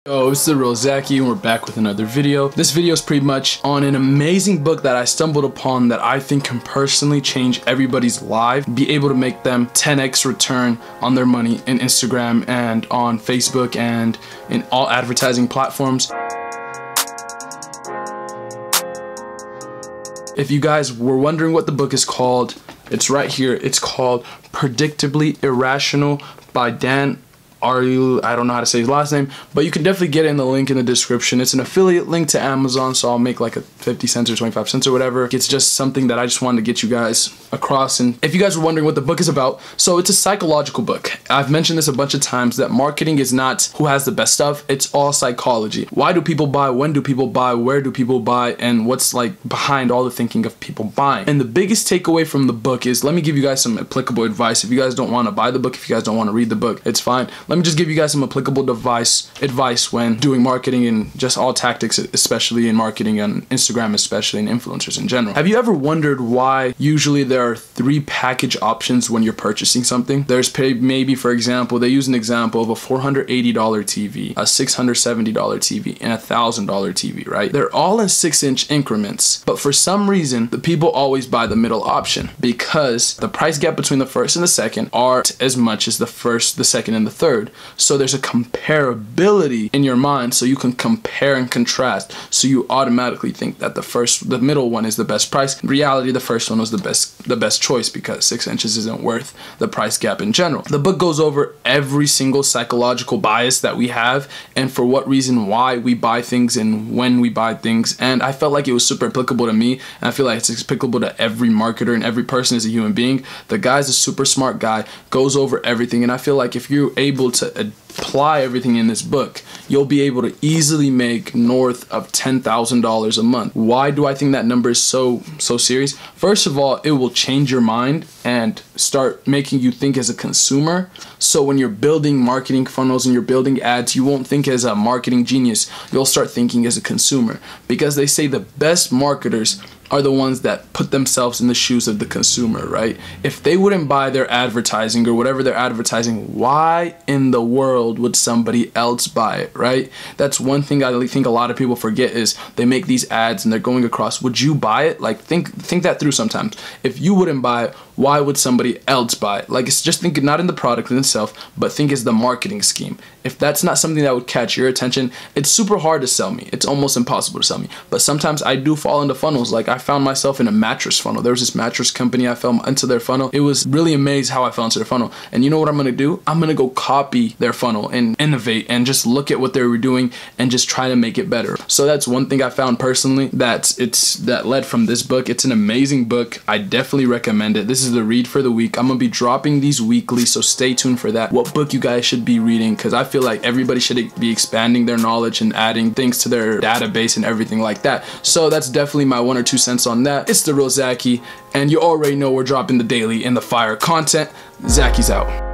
Yo, it's the real Zaki and we're back with another video. This video is pretty much on an amazing book that I stumbled upon that I think can personally change everybody's life, be able to make them 10x return on their money in Instagram and on Facebook and in all advertising platforms. If you guys were wondering what the book is called, it's right here. It's called Predictably Irrational by Dan Ariely. I don't know how to say his last name, but you can definitely get it in the link in the description. It's an affiliate link to Amazon, so I'll make like a 50 cents or 25 cents or whatever. It's just something that I just wanted to get you guys across. And if you guys were wondering what the book is about, so it's a psychological book. I've mentioned this a bunch of times that marketing is not who has the best stuff, it's all psychology. Why do people buy? When do people buy? Where do people buy? And what's like behind all the thinking of people buying. And the biggest takeaway from the book is, let me give you guys some applicable advice. If you guys don't want to buy the book, if you guys don't want to read the book, it's fine. Let me just give you guys some applicable advice when doing marketing and just all tactics, especially in marketing on Instagram, especially in influencers in general. Have you ever wondered why usually there are 3 package options when you're purchasing something? There's maybe, for example, they use an example of a $480 TV, a $670 TV, and a $1,000 TV, right? They're all in 6-inch increments, but for some reason, the people always buy the middle option because the price gap between the first and the second are as much as the first, the second, and the third. So there's a comparability in your mind, so you can compare and contrast. So you automatically think that the middle one is the best price. In reality, the first one was the best choice because 6 inches isn't worth the price gap in general. The book goes over every single psychological bias that we have and for what reason why we buy things and when we buy things. And I felt like it was super applicable to me, and I feel like it's applicable to every marketer and every person as a human being. The guy's a super smart guy, goes over everything, and I feel like if you're able to apply everything in this book, you'll be able to easily make north of $10,000 a month. Why do I think that number is so serious? First of all, it will change your mind and start making you think as a consumer. So when you're building marketing funnels and you're building ads, you won't think as a marketing genius. You'll start thinking as a consumer, because they say the best marketers are the ones that put themselves in the shoes of the consumer, right? If they wouldn't buy their advertising or whatever they're advertising, why in the world would somebody else buy it, right? That's one thing I think a lot of people forget is they make these ads and they're going across, would you buy it? Like think that through sometimes. If you wouldn't buy it, why would somebody else buy it? Like, it's just think not in the product in itself, but think as the marketing scheme. If that's not something that would catch your attention, it's super hard to sell me. It's almost impossible to sell me. But sometimes I do fall into funnels. Like I found myself in a mattress funnel. There was this mattress company I fell into their funnel. It was really amazed how I fell into their funnel. And you know what I'm gonna do? I'm gonna go copy their funnel and innovate and just look at what they were doing and just try to make it better. So that's one thing I found personally that led from this book. It's an amazing book. I definitely recommend it. This is the read for the week. I'm gonna be dropping these weekly, so stay tuned for that. What book you guys should be reading, because I feel like everybody should be expanding their knowledge and adding things to their database and everything like that. So that's definitely my 1 or 2 cents on that. It's the real Zaki, and you already know we're dropping the daily and the fire content. Zaki's out.